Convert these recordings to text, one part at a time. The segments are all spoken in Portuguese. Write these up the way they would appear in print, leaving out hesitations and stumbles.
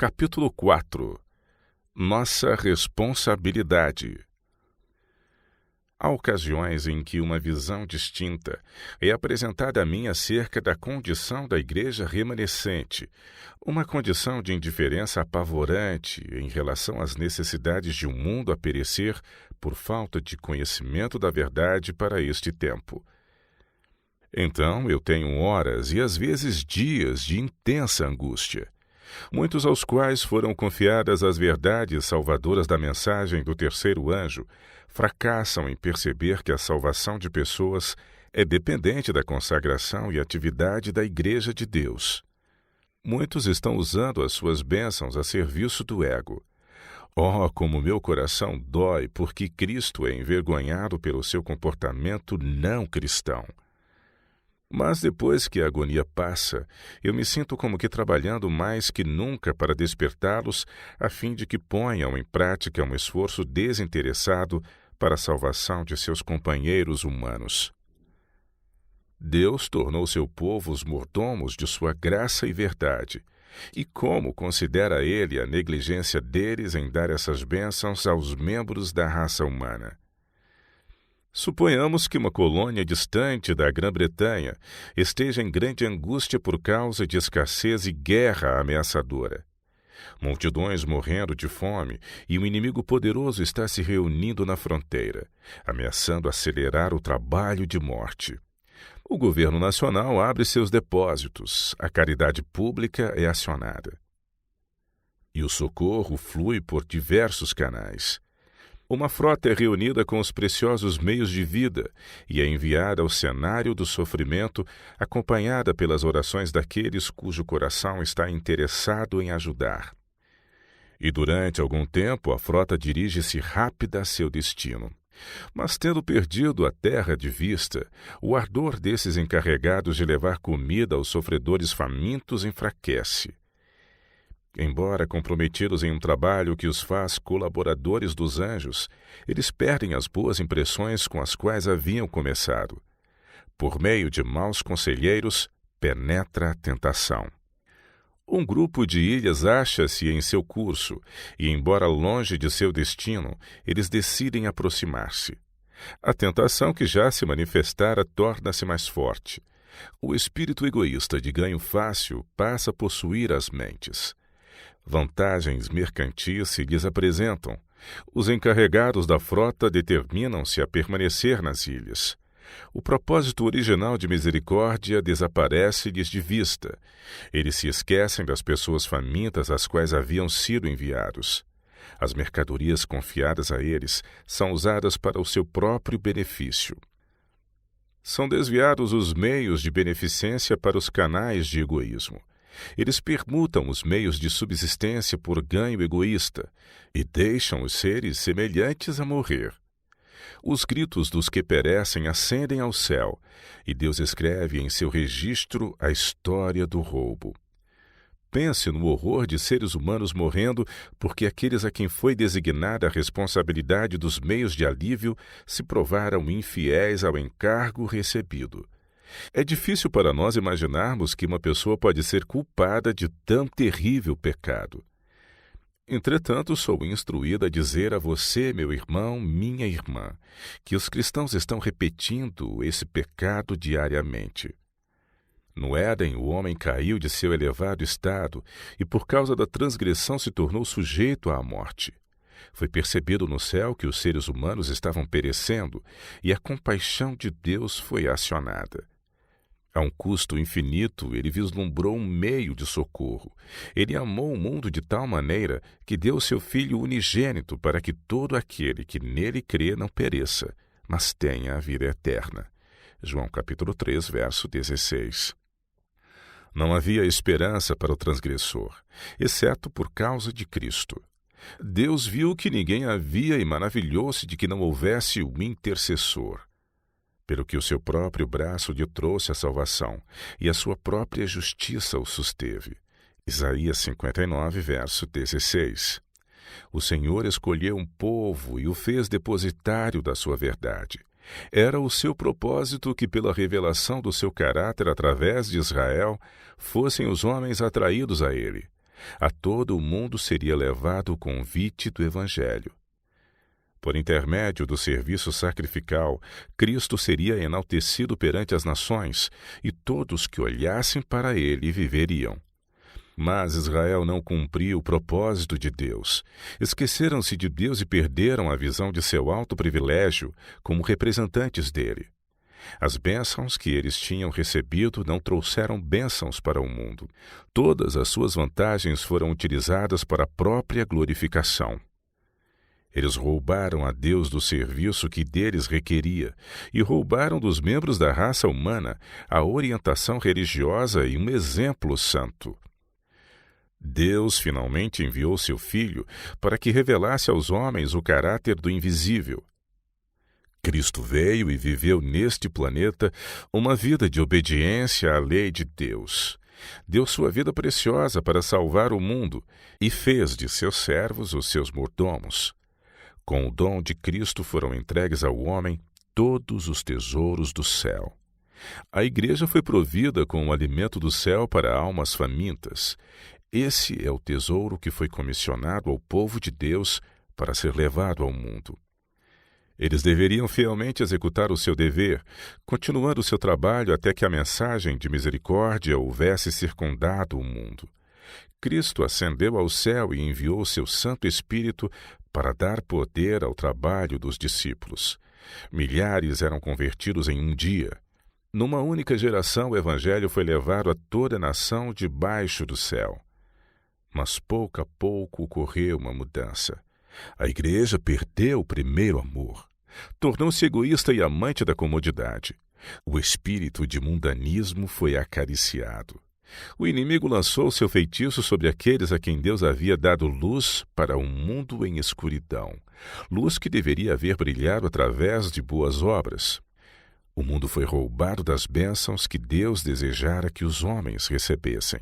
Capítulo 4. Nossa responsabilidade. Há ocasiões em que uma visão distinta é apresentada a mim acerca da condição da igreja remanescente, uma condição de indiferença apavorante em relação às necessidades de um mundo a perecer por falta de conhecimento da verdade para este tempo. Então eu tenho horas e às vezes dias de intensa angústia. Muitos aos quais foram confiadas as verdades salvadoras da mensagem do terceiro anjo fracassam em perceber que a salvação de pessoas é dependente da consagração e atividade da Igreja de Deus. Muitos estão usando as suas bênçãos a serviço do ego. Oh, como meu coração dói porque Cristo é envergonhado pelo seu comportamento não cristão. Mas depois que a agonia passa, eu me sinto como que trabalhando mais que nunca para despertá-los, a fim de que ponham em prática um esforço desinteressado para a salvação de seus companheiros humanos. Deus tornou seu povo os mordomos de sua graça e verdade. E como considera ele a negligência deles em dar essas bênçãos aos membros da raça humana? Suponhamos que uma colônia distante da Grã-Bretanha esteja em grande angústia por causa de escassez e guerra ameaçadora. Multidões morrendo de fome e um inimigo poderoso está se reunindo na fronteira, ameaçando acelerar o trabalho de morte. O governo nacional abre seus depósitos, a caridade pública é acionada. E o socorro flui por diversos canais. Uma frota é reunida com os preciosos meios de vida e é enviada ao cenário do sofrimento, acompanhada pelas orações daqueles cujo coração está interessado em ajudar. E durante algum tempo a frota dirige-se rápida a seu destino. Mas tendo perdido a terra de vista, o ardor desses encarregados de levar comida aos sofredores famintos enfraquece. Embora comprometidos em um trabalho que os faz colaboradores dos anjos, eles perdem as boas impressões com as quais haviam começado. Por meio de maus conselheiros, penetra a tentação. Um grupo de ilhas acha-se em seu curso, e embora longe de seu destino, eles decidem aproximar-se. A tentação que já se manifestara torna-se mais forte. O espírito egoísta de ganho fácil passa a possuir as mentes. Vantagens mercantis se lhes apresentam. Os encarregados da frota determinam-se a permanecer nas ilhas. O propósito original de misericórdia desaparece-lhes de vista. Eles se esquecem das pessoas famintas às quais haviam sido enviados. As mercadorias confiadas a eles são usadas para o seu próprio benefício. São desviados os meios de beneficência para os canais de egoísmo. Eles permutam os meios de subsistência por ganho egoísta e deixam os seres semelhantes a morrer. Os gritos dos que perecem ascendem ao céu, e Deus escreve em seu registro a história do roubo. Pense no horror de seres humanos morrendo porque aqueles a quem foi designada a responsabilidade dos meios de alívio se provaram infiéis ao encargo recebido. É difícil para nós imaginarmos que uma pessoa pode ser culpada de tão terrível pecado. Entretanto, sou instruída a dizer a você, meu irmão, minha irmã, que os cristãos estão repetindo esse pecado diariamente. No Éden, o homem caiu de seu elevado estado e, por causa da transgressão, se tornou sujeito à morte. Foi percebido no céu que os seres humanos estavam perecendo e a compaixão de Deus foi acionada. A um custo infinito, ele vislumbrou um meio de socorro. Ele amou o mundo de tal maneira que deu seu Filho unigênito para que todo aquele que nele crê não pereça, mas tenha a vida eterna. João capítulo 3, verso 16. Não havia esperança para o transgressor, exceto por causa de Cristo. Deus viu que ninguém havia e maravilhou-se de que não houvesse um intercessor. Pelo que o seu próprio braço lhe trouxe a salvação, e a sua própria justiça o susteve. Isaías 59, verso 16. O Senhor escolheu um povo e o fez depositário da sua verdade. Era o seu propósito que, pela revelação do seu caráter através de Israel, fossem os homens atraídos a ele. A todo o mundo seria levado o convite do Evangelho. Por intermédio do serviço sacrificial, Cristo seria enaltecido perante as nações, e todos que olhassem para ele viveriam. Mas Israel não cumpriu o propósito de Deus. Esqueceram-se de Deus e perderam a visão de seu alto privilégio como representantes dele. As bênçãos que eles tinham recebido não trouxeram bênçãos para o mundo. Todas as suas vantagens foram utilizadas para a própria glorificação. Eles roubaram a Deus do serviço que deles requeria e roubaram dos membros da raça humana a orientação religiosa e um exemplo santo. Deus finalmente enviou seu Filho para que revelasse aos homens o caráter do invisível. Cristo veio e viveu neste planeta uma vida de obediência à lei de Deus. Deu sua vida preciosa para salvar o mundo e fez de seus servos os seus mordomos. Com o dom de Cristo foram entregues ao homem todos os tesouros do céu. A igreja foi provida com o alimento do céu para almas famintas. Esse é o tesouro que foi comissionado ao povo de Deus para ser levado ao mundo. Eles deveriam fielmente executar o seu dever, continuando o seu trabalho até que a mensagem de misericórdia houvesse circundado o mundo. Cristo ascendeu ao céu e enviou seu Santo Espírito para dar poder ao trabalho dos discípulos. Milhares eram convertidos em um dia. Numa única geração, o Evangelho foi levado a toda a nação debaixo do céu. Mas pouco a pouco ocorreu uma mudança. A igreja perdeu o primeiro amor. Tornou-se egoísta e amante da comodidade. O espírito de mundanismo foi acariciado. O inimigo lançou seu feitiço sobre aqueles a quem Deus havia dado luz para um mundo em escuridão, luz que deveria haver brilhado através de boas obras. O mundo foi roubado das bênçãos que Deus desejara que os homens recebessem.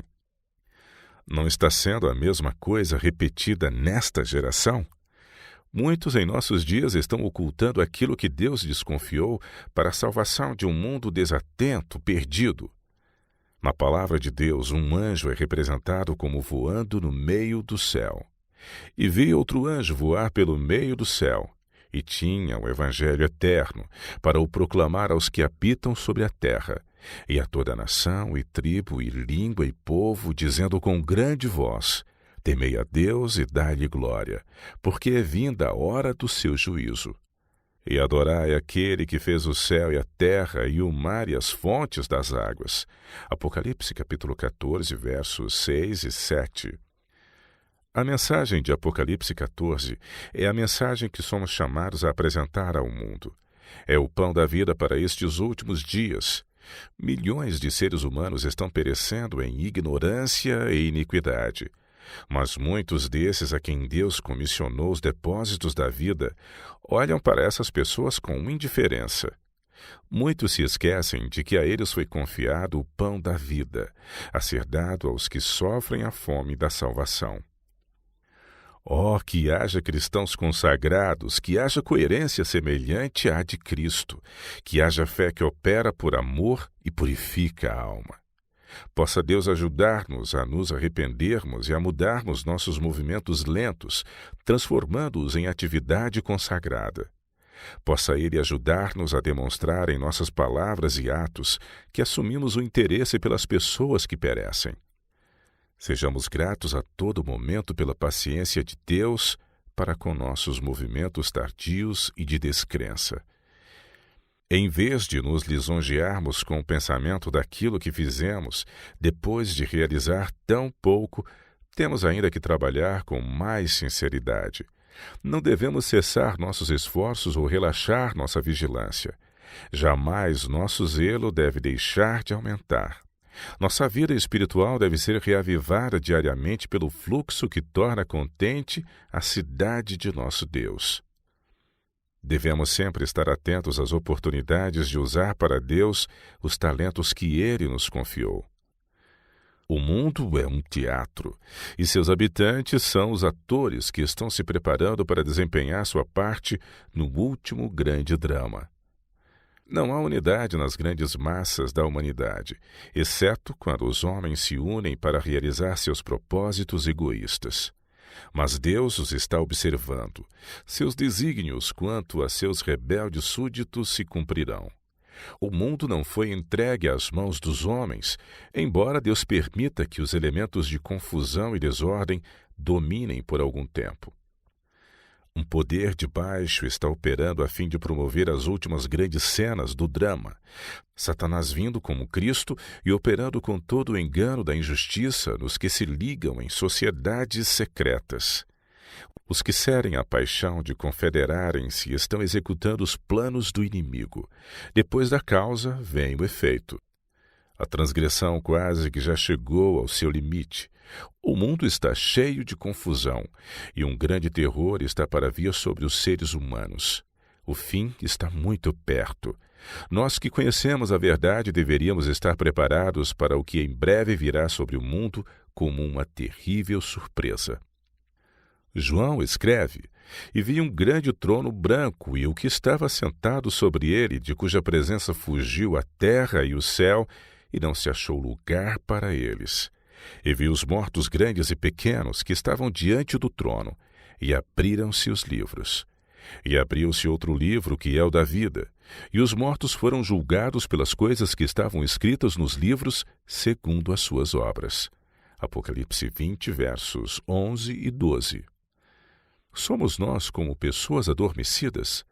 Não está sendo a mesma coisa repetida nesta geração? Muitos em nossos dias estão ocultando aquilo que Deus desconfiou para a salvação de um mundo desatento, perdido. Na palavra de Deus, um anjo é representado como voando no meio do céu. E vi outro anjo voar pelo meio do céu, e tinha o Evangelho eterno, para o proclamar aos que habitam sobre a terra, e a toda nação, e tribo, e língua, e povo, dizendo com grande voz: temei a Deus e dai-lhe glória, porque é vinda a hora do seu juízo. E adorai aquele que fez o céu e a terra e o mar e as fontes das águas. Apocalipse capítulo 14, versos 6 e 7. A mensagem de Apocalipse 14 é a mensagem que somos chamados a apresentar ao mundo. É o pão da vida para estes últimos dias. Milhões de seres humanos estão perecendo em ignorância e iniquidade. Mas muitos desses a quem Deus comissionou os depósitos da vida olham para essas pessoas com indiferença. Muitos se esquecem de que a eles foi confiado o pão da vida, a ser dado aos que sofrem a fome da salvação. Oh, que haja cristãos consagrados, que haja coerência semelhante à de Cristo, que haja fé que opera por amor e purifica a alma. Possa Deus ajudar-nos a nos arrependermos e a mudarmos nossos movimentos lentos, transformando-os em atividade consagrada. Possa Ele ajudar-nos a demonstrar em nossas palavras e atos que assumimos o interesse pelas pessoas que perecem. Sejamos gratos a todo momento pela paciência de Deus para com nossos movimentos tardios e de descrença. Em vez de nos lisonjearmos com o pensamento daquilo que fizemos, depois de realizar tão pouco, temos ainda que trabalhar com mais sinceridade. Não devemos cessar nossos esforços ou relaxar nossa vigilância. Jamais nosso zelo deve deixar de aumentar. Nossa vida espiritual deve ser reavivada diariamente pelo fluxo que torna contente a cidade de nosso Deus. Devemos sempre estar atentos às oportunidades de usar para Deus os talentos que Ele nos confiou. O mundo é um teatro, e seus habitantes são os atores que estão se preparando para desempenhar sua parte no último grande drama. Não há unidade nas grandes massas da humanidade, exceto quando os homens se unem para realizar seus propósitos egoístas. Mas Deus os está observando. Seus desígnios quanto a seus rebeldes súditos se cumprirão. O mundo não foi entregue às mãos dos homens, embora Deus permita que os elementos de confusão e desordem dominem por algum tempo. Um poder de baixo está operando a fim de promover as últimas grandes cenas do drama. Satanás vindo como Cristo e operando com todo o engano da injustiça nos que se ligam em sociedades secretas. Os que serem a paixão de confederarem-se estão executando os planos do inimigo. Depois da causa, vem o efeito. A transgressão quase que já chegou ao seu limite. O mundo está cheio de confusão, e um grande terror está para vir sobre os seres humanos. O fim está muito perto. Nós que conhecemos a verdade deveríamos estar preparados para o que em breve virá sobre o mundo como uma terrível surpresa. João escreve: "E vi um grande trono branco, e o que estava sentado sobre ele, de cuja presença fugiu a terra e o céu, e não se achou lugar para eles. E vi os mortos grandes e pequenos que estavam diante do trono, e abriram-se os livros. E abriu-se outro livro, que é o da vida, e os mortos foram julgados pelas coisas que estavam escritas nos livros, segundo as suas obras." Apocalipse 20, versos 11 e 12. Somos nós como pessoas adormecidas?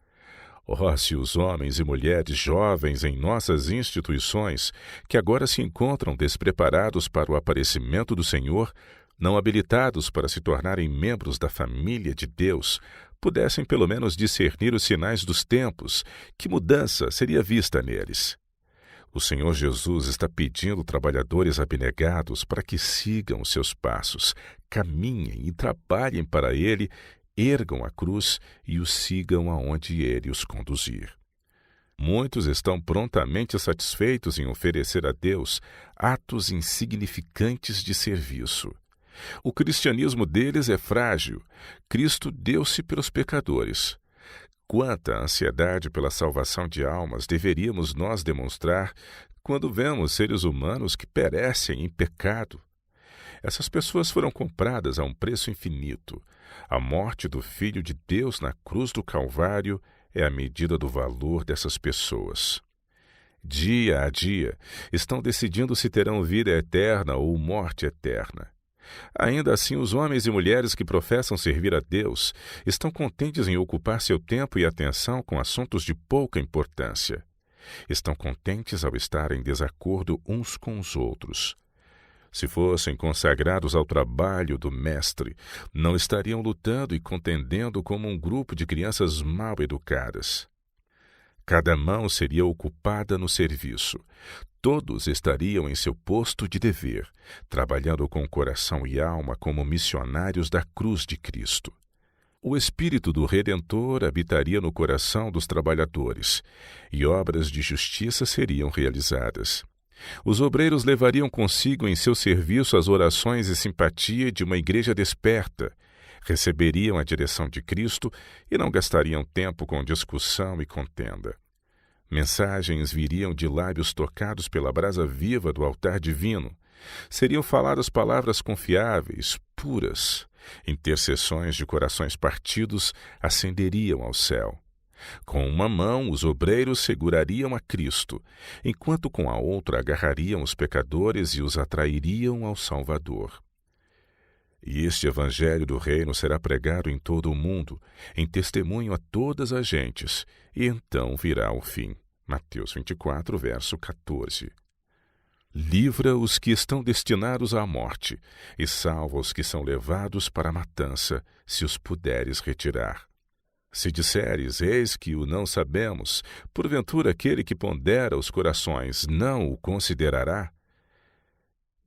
Oh, se os homens e mulheres jovens em nossas instituições, que agora se encontram despreparados para o aparecimento do Senhor, não habilitados para se tornarem membros da família de Deus, pudessem pelo menos discernir os sinais dos tempos, que mudança seria vista neles. O Senhor Jesus está pedindo trabalhadores abnegados para que sigam os seus passos, caminhem e trabalhem para Ele, ergam a cruz e o sigam aonde Ele os conduzir. Muitos estão prontamente satisfeitos em oferecer a Deus atos insignificantes de serviço. O cristianismo deles é frágil. Cristo deu-se pelos pecadores. Quanta ansiedade pela salvação de almas deveríamos nós demonstrar quando vemos seres humanos que perecem em pecado. Essas pessoas foram compradas a um preço infinito. A morte do Filho de Deus na cruz do Calvário é a medida do valor dessas pessoas. Dia a dia, estão decidindo se terão vida eterna ou morte eterna. Ainda assim, os homens e mulheres que professam servir a Deus estão contentes em ocupar seu tempo e atenção com assuntos de pouca importância. Estão contentes ao estar em desacordo uns com os outros. Se fossem consagrados ao trabalho do Mestre, não estariam lutando e contendendo como um grupo de crianças mal educadas. Cada mão seria ocupada no serviço. Todos estariam em seu posto de dever, trabalhando com coração e alma como missionários da cruz de Cristo. O Espírito do Redentor habitaria no coração dos trabalhadores, e obras de justiça seriam realizadas. Os obreiros levariam consigo em seu serviço as orações e simpatia de uma igreja desperta, receberiam a direção de Cristo e não gastariam tempo com discussão e contenda. Mensagens viriam de lábios tocados pela brasa viva do altar divino. Seriam faladas palavras confiáveis, puras. Intercessões de corações partidos ascenderiam ao céu. Com uma mão, os obreiros segurariam a Cristo, enquanto com a outra agarrariam os pecadores e os atrairiam ao Salvador. E este evangelho do reino será pregado em todo o mundo, em testemunho a todas as gentes, e então virá o fim. Mateus 24, verso 14. Livra os que estão destinados à morte, e salva os que são levados para a matança, se os puderes retirar. Se disseres, eis que o não sabemos, porventura aquele que pondera os corações não o considerará?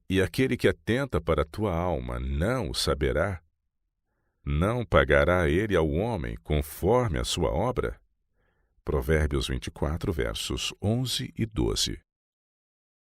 E aquele que atenta para a tua alma não o saberá? Não pagará ele ao homem conforme a sua obra? Provérbios 24, versos 11 e 12.